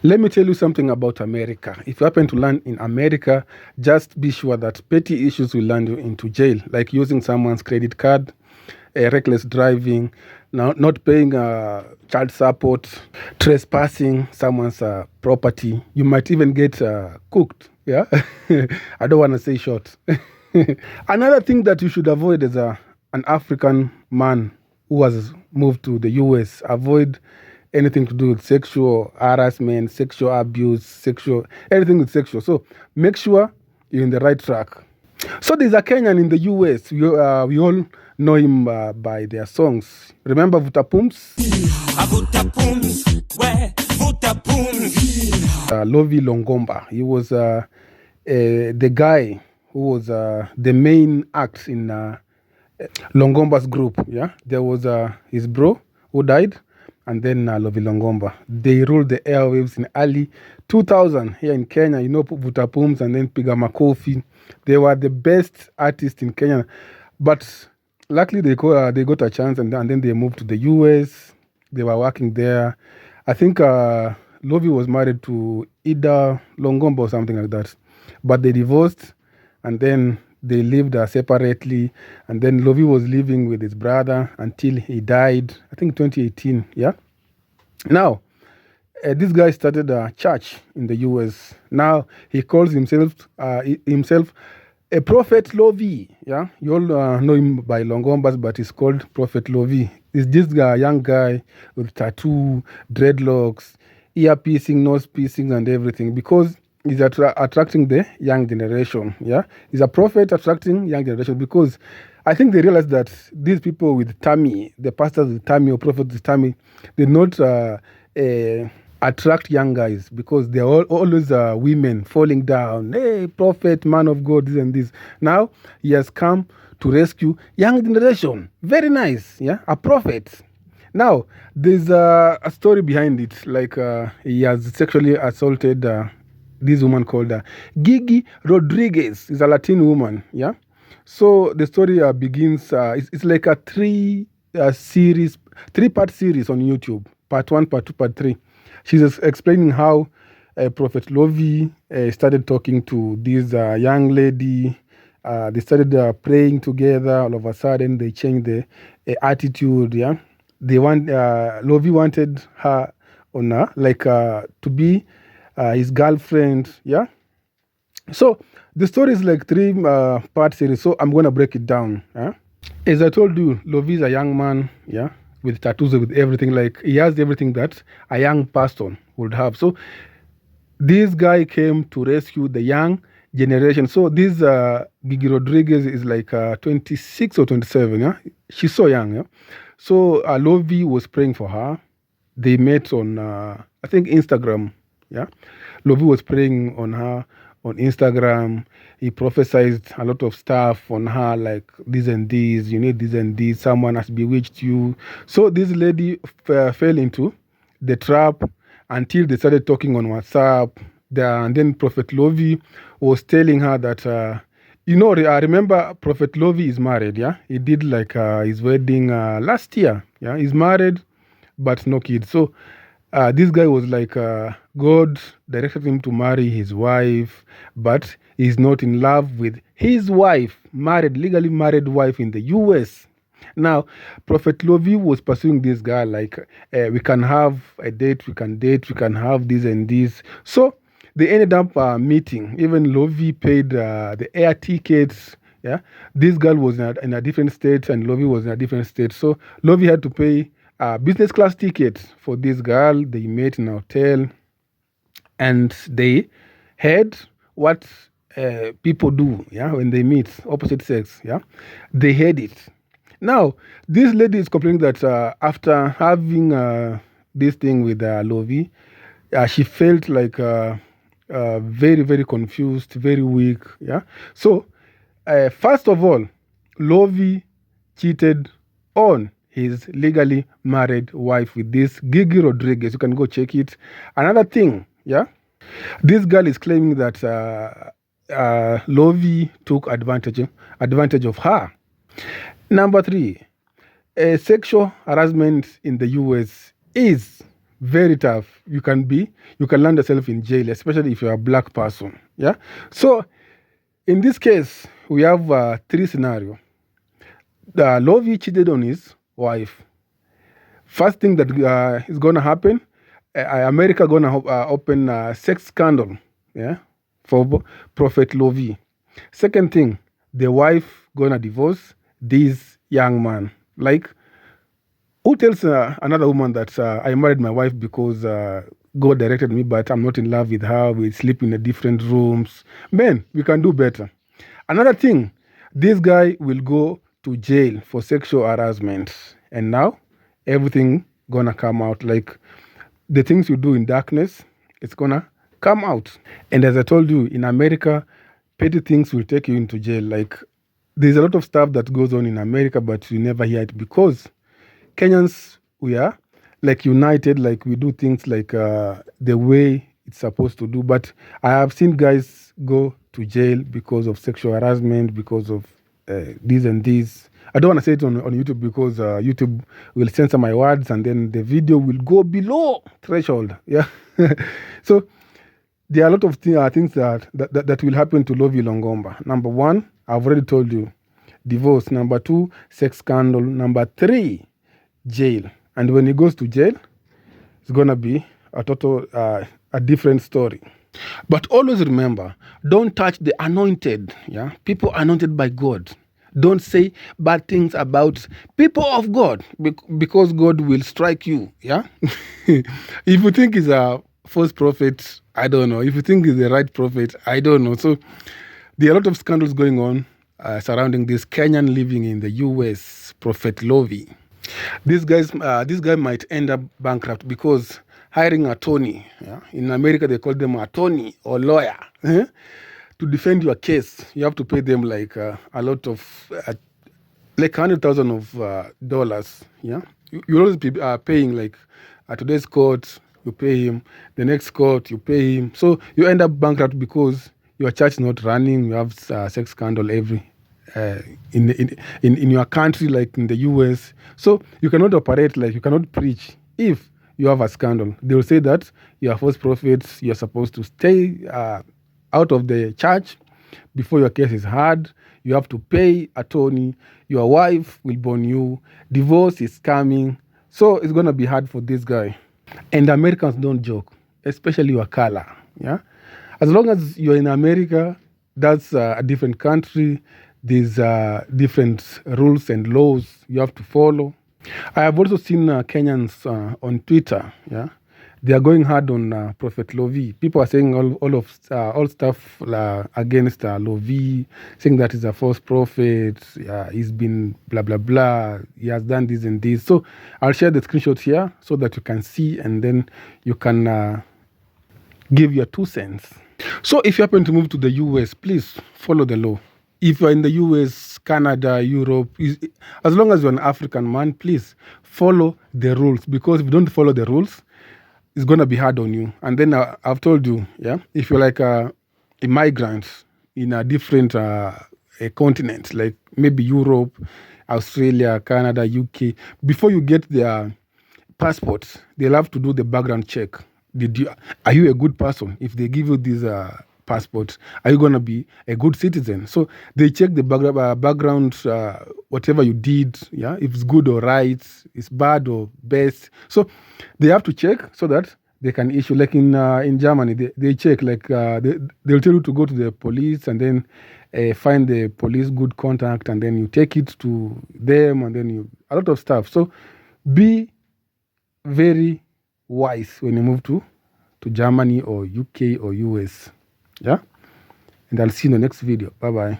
Let me tell you something about America. If you happen to land in America, just be sure that petty issues will land you into jail, like using someone's credit card, reckless driving, now not paying child support, trespassing someone's property. You might even get cooked. Yeah, I don't want to say short. Another thing that you should avoid as an African man who has moved to the US, avoid anything to do with sexual harassment, sexual abuse, anything with sexual. So make sure you're in the right track. So there's a Kenyan in the US. We all know him by their songs. Remember Vutapums? Lovy Longomba. He was the guy who was the main act in Longomba's group. Yeah, there was his bro who died, and then Lovy Longomba. They ruled the airwaves in early 2000 here in Kenya. You know, Vutapums and then Piga Makofi. They were the best artists in Kenya, but luckily they got a chance, and then they moved to the US. They were working there. I think Lovy was married to Ida Longomba or something like that, but they divorced, and then they lived separately, and then Lovy was living with his brother until he died, I think 2018, yeah? Now, this guy started a church in the US. Now, he calls himself a Prophet Lovy, yeah? You all know him by Longombas, but he's called Prophet Lovy. He's this young guy with tattoo, dreadlocks, ear piercing, nose piercing, and everything, because he's attracting the young generation. Yeah, he's a prophet attracting young generation, because I think they realize that these people with tummy, the pastors with tummy or prophets with tummy, they not attract young guys, because they're always women falling down. Hey, prophet, man of God, this and this. Now he has come to rescue young generation. Very nice. Yeah, a prophet. Now there's a story behind it. Like he has sexually assaulted this woman called Gigi Rodriguez. Is a Latin woman, yeah? So the story begins, it's like a three-part series on YouTube. Part 1, Part 2, Part 3. She's explaining how Prophet Lovy started talking to this young lady. They started praying together. All of a sudden, they changed the attitude, yeah? Lovy wanted her on to be his girlfriend, yeah? So the story is like 3-part series, so I'm going to break it down. Yeah? As I told you, Lovy is a young man, yeah, with tattoos, with everything. Like, he has everything that a young person would have. So this guy came to rescue the young generation. So this Gigi Rodriguez is like 26 or 27, yeah? She's so young, yeah? So Lovy was praying for her. They met on, I think, Instagram. Yeah, Lovy was praying on her on Instagram. He prophesied a lot of stuff on her, like this and this, you need this and this, someone has bewitched you. So this lady fell into the trap until they started talking on WhatsApp. And then Prophet Lovy was telling her that, I remember Prophet Lovy is married, yeah? He did like his wedding last year, yeah? He's married, but no kids. So this guy was like, God directed him to marry his wife, but he's not in love with his wife, legally married wife in the US. Now, Prophet Lovy was pursuing this guy, like, we can have a date, we can have this and this. So they ended up meeting. Even Lovy paid the air tickets. Yeah, this girl was in a different state, and Lovy was in a different state. So Lovy had to pay business class ticket for this girl. They met in a hotel, and they had what people do, yeah, when they meet opposite sex, yeah, they had it. Now, this lady is complaining that after having this thing with Lovy, she felt like very, very confused, very weak, yeah. So, first of all, Lovy cheated on his legally married wife with this Gigi Rodriguez. You can go check it. Another thing, yeah, this girl is claiming that Lovy took advantage of her. Number 3, sexual harassment in the US is very tough. You can land yourself in jail, especially if you're a black person. Yeah. So in this case, we have 3 scenarios. Lovy cheated on his wife. First thing that is gonna happen, America gonna open a sex scandal, yeah, for Prophet Lovy. Second thing, the wife gonna divorce this young man. Like, who tells another woman that I married my wife because God directed me, but I'm not in love with her? We sleep in a different rooms. Men, we can do better. Another thing, this guy will go to jail for sexual harassment, and now everything gonna come out. Like, the things you do in darkness, it's gonna come out. And as I told you, in America, petty things will take you into jail. Like, there's a lot of stuff that goes on in America, but you never hear it because Kenyans, we are like united, like we do things like the way it's supposed to do. But I have seen guys go to jail because of sexual harassment, because of this and this. I don't want to say it on YouTube because YouTube will censor my words and then the video will go below threshold. Yeah. So there are a lot of things that will happen to Lovy Longomba. Number 1, I've already told you, divorce. Number 2, sex scandal. Number 3, jail. And when he goes to jail, it's gonna be a different story. But always remember, don't touch the anointed. Yeah, people anointed by God. Don't say bad things about people of God because God will strike you. Yeah. If you think he's a false prophet, I don't know. If you think he's the right prophet, I don't know. So there are a lot of scandals going on surrounding this Kenyan living in the US, Prophet Lovy. This guy might end up bankrupt because hiring an attorney, yeah? In America they call them attorney or lawyer, to defend your case. You have to pay them like a lot of like $100,000. Yeah, you always be paying like at today's court you pay him, the next court you pay him, so you end up bankrupt because your church is not running. You have sex scandal every in your country, like in the US. So you cannot operate, like you cannot preach if you have a scandal. They will say that you are false prophets. You are supposed to stay out of the church before your case is heard. You have to pay attorney. Your wife will burn you. Divorce is coming. So it's going to be hard for this guy. And Americans don't joke, especially your color. Yeah, as long as you're in America, that's a different country. There's different rules and laws you have to follow. I have also seen Kenyans on Twitter. Yeah, they are going hard on Prophet Lovy. People are saying all stuff against Lovy, saying that he's a false prophet. He's been blah blah blah. He has done this and this. So I'll share the screenshot here so that you can see, and then you can give your 2 cents. So if you happen to move to the US, please follow the law. If you're in the US, Canada, Europe, as long as you're an African man, please follow the rules, because if you don't follow the rules, it's going to be hard on you. And then I've told you, yeah, if you're like a migrant in a different a continent, like maybe Europe, Australia, Canada, UK, before you get their passports, they'll have to do the background check. Are you a good person? If they give you this passport, are you going to be a good citizen? So they check the background, whatever you did, yeah, if it's good or right, it's bad or best. So they have to check so that they can issue. Like in Germany, they check, like they'll tell you to go to the police and then find the police good contact, and then you take it to them, and then a lot of stuff. So be very wise when you move to Germany or UK or US. Yeah? And I'll see you in the next video. Bye-bye.